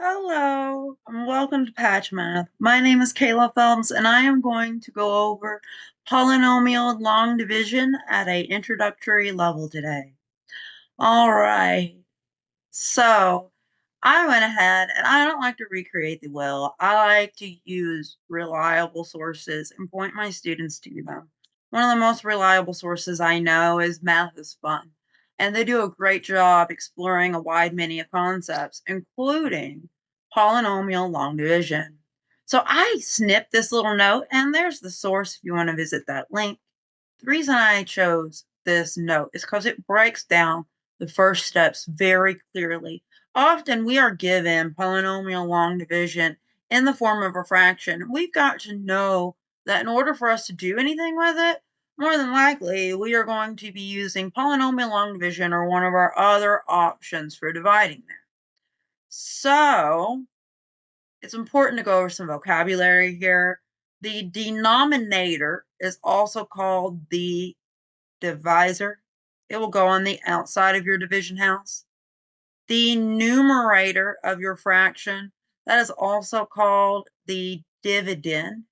Hello, and welcome to Patch Math. My name is Kayla Phelps, and I am going to go over polynomial long division at an introductory level today. All right, so I went ahead, and I don't like to recreate the wheel. I like to use reliable sources and point my students to them. One of the most reliable sources I know is Math is Fun, and they do a great job exploring a wide many of concepts, including polynomial long division. So I snipped this little note, and there's the source if you want to visit that link. The reason I chose this note is because it breaks down the first steps very clearly. Often we are given polynomial long division in the form of a fraction. We've got to know that in order for us to do anything with it, more than likely we are going to be using polynomial long division or one of our other options for dividing there. So it's important to go over some vocabulary here. The denominator is also called the divisor. It will go on the outside of your division house. The numerator of your fraction, that is also called the dividend.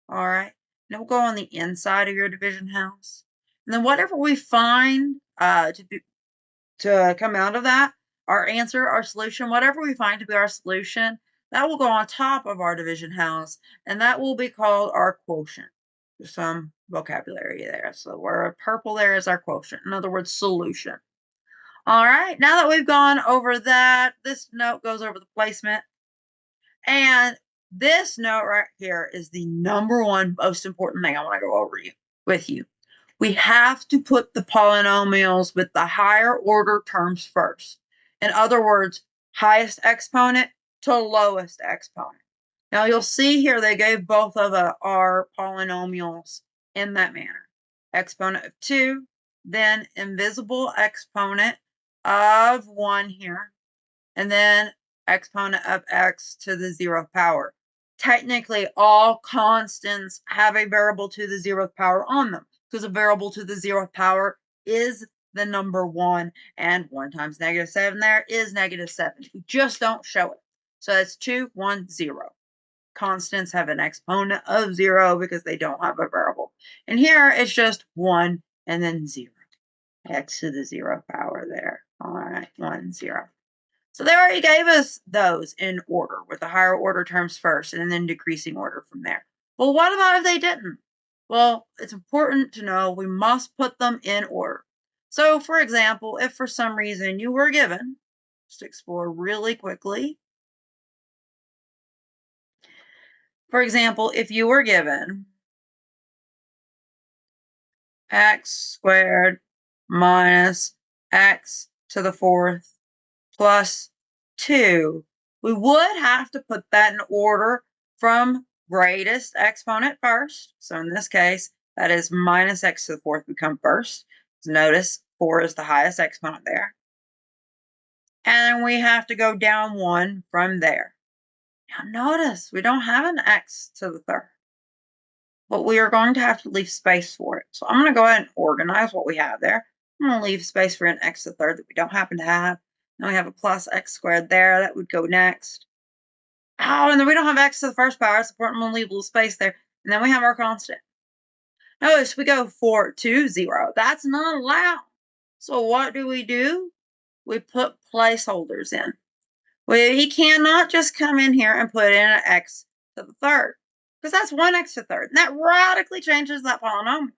All right. And it will go on the inside of your division house. And then whatever we find to come out of that, our answer, our solution, whatever we find to be our solution, that will go on top of our division house, and that will be called our quotient. There's some vocabulary there. So where purple there is our quotient. In other words, solution. All right, now that we've gone over that, this note goes over the placement. And this note right here is the number one most important thing I want to go over with you. We have to put the polynomials with the higher order terms first. In other words, highest exponent to lowest exponent. Now you'll see here they gave both of our polynomials in that manner. Exponent of 2, then invisible exponent of 1 here, and then exponent of x to the 0th power. Technically, all constants have a variable to the 0th power on them, because a variable to the 0th power is the number 1, and 1 times -7 there is -7. We just don't show it. So that's 2, 1, 0. Constants have an exponent of 0 because they don't have a variable. And here it's just 1 and then 0. X to the 0th power there. All right, 1, 0. So they already gave us those in order with the higher order terms first and then decreasing order from there. Well, what about if they didn't? Well, it's important to know we must put them in order. So for example, if for some reason you were given, just explore really quickly. For example, if you were given x squared minus x to the 4th plus 2, we would have to put that in order from greatest exponent first. So in this case, that is minus x to the 4th would come first. Notice 4 is the highest exponent there. And we have to go down 1 from there. Now notice we don't have an x to the 3rd, but we are going to have to leave space for it. So I'm going to go ahead and organize what we have there. I'm going to leave space for an x to the 3rd that we don't happen to have. Now we have a plus x squared there. That would go next. Oh, and then we don't have x to the 1st power. It's important to leave a little space there. And then we have our constant. Notice we go 4, 2, 0. That's not allowed. So what do? We put placeholders in. He cannot just come in here and put in an x to the 3rd, because that's 1x to the 3rd. And that radically changes that polynomial.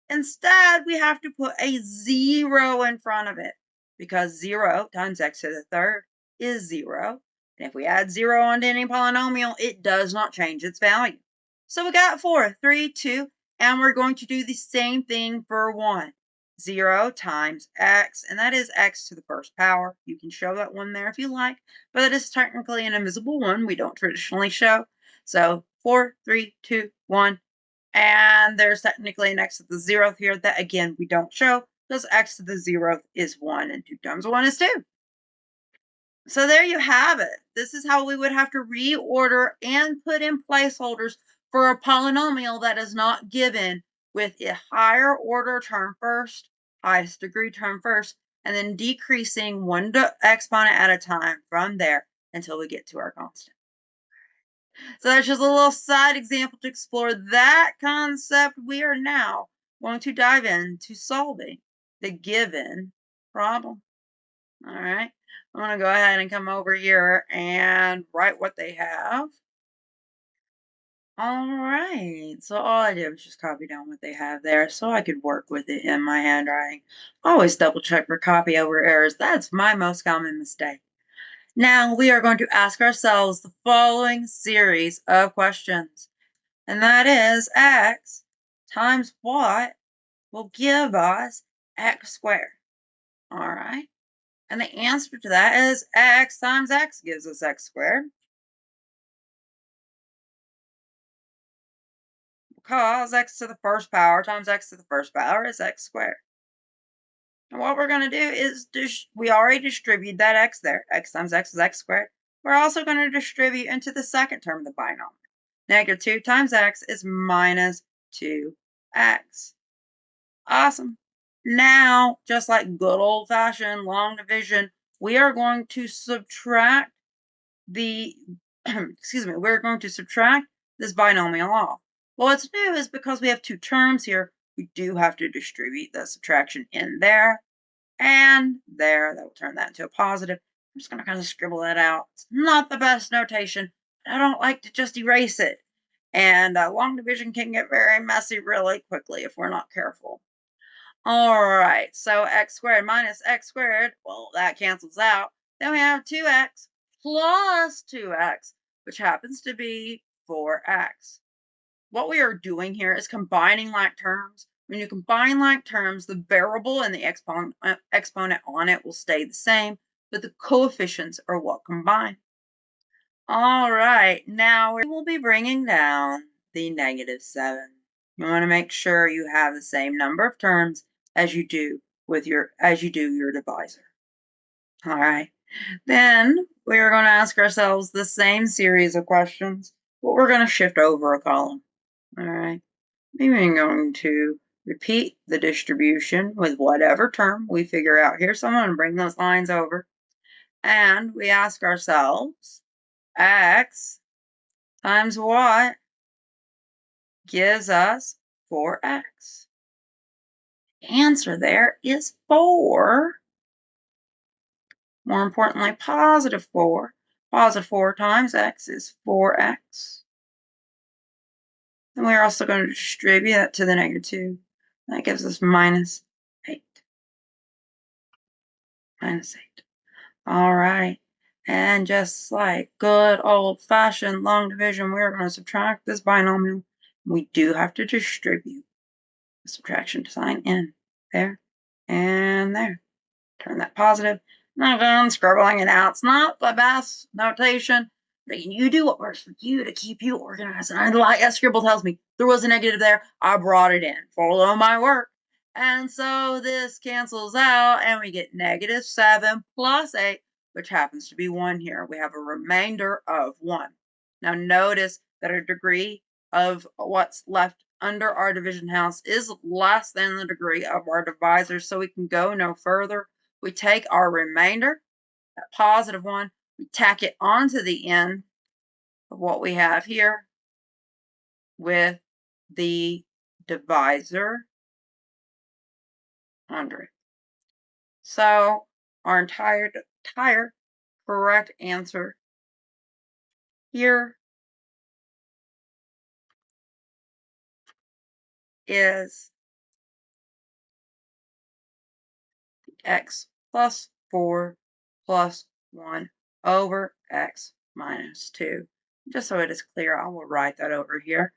Instead, we have to put a 0 in front of it, because 0 times x to the 3rd is 0. And if we add 0 onto any polynomial, it does not change its value. So we got 4, 3, 2, and we're going to do the same thing for 1. 0 times x, and that is x to the 1st power. You can show that 1 there if you like, but it is technically an invisible 1 we don't traditionally show. So 4, 3, 2, 1. And there's technically an x to the 0th here that, again, we don't show because x to the 0th is 1 and 2 times 1 is 2. So there you have it. This is how we would have to reorder and put in placeholders for a polynomial that is not given with a higher order term first, highest degree term first, and then decreasing 1 exponent at a time from there until we get to our constant. So that's just a little side example to explore that concept. We are now going to dive into solving the given problem. All right. I'm going to go ahead and come over here and write what they have. All right. So all I did was just copy down what they have there so I could work with it in my handwriting. Always double check for copy over errors. That's my most common mistake. Now we are going to ask ourselves the following series of questions. And that is x times what will give us x squared. All right. And the answer to that is x times x gives us x squared. Because x to the first power times x to the first power is x squared. And what we're going to do is, we already distribute that x there. X times x is x squared. We're also going to distribute into the second term of the binomial. Negative 2 times x is minus 2x. Awesome. Now, just like good old-fashioned long division, we are going to subtract the, we're going to subtract this binomial off. Well, what's new is because we have two terms here, we do have to distribute the subtraction in there and there. That will turn that into a positive. I'm just going to kind of scribble that out. It's not the best notation. I don't like to just erase it. And long division can get very messy really quickly if we're not careful. All right, so x squared minus x squared, well, that cancels out. Then we have 2x plus 2x, which happens to be 4x. What we are doing here is combining like terms. When you combine like terms, the variable and the exponent on it will stay the same, but the coefficients are what combine. All right, now we will be bringing down the -7. You want to make sure you have the same number of terms as you do your divisor. All right. Then we are going to ask ourselves the same series of questions, but we're going to shift over a column. All right. Maybe I'm going to repeat the distribution with whatever term we figure out here. So I'm going to bring those lines over. And we ask ourselves, x times what gives us 4x? The answer there is 4. More importantly, positive 4. Positive 4 times x is 4x. And we're also going to distribute that to the -2. That gives us -8. -8. All right. And just like good old-fashioned long division, we're going to subtract this binomial. We do have to distribute the subtraction sign in there and there. Turn that positive. Not done scribbling it out. It's not the best notation, but you do what works for you to keep you organized. And like that scribble tells me there was a negative there, I brought it in. Follow my work. And so this cancels out, and we get -7 plus 8, which happens to be 1 here. We have a remainder of 1. Now notice that our degree of what's left under our division house is less than the degree of our divisor, so we can go no further. We take our remainder, that positive 1, we tack it onto the end of what we have here with the divisor under it. So our entire correct answer here is x plus 4 plus 1 over x minus 2. Just so it is clear, I will write that over here.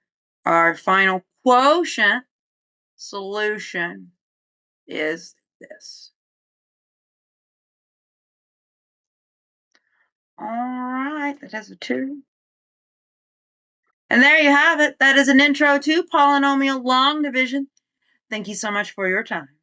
Our final quotient solution is this. All right, that has a 2. And there you have it. That is an intro to polynomial long division. Thank you so much for your time.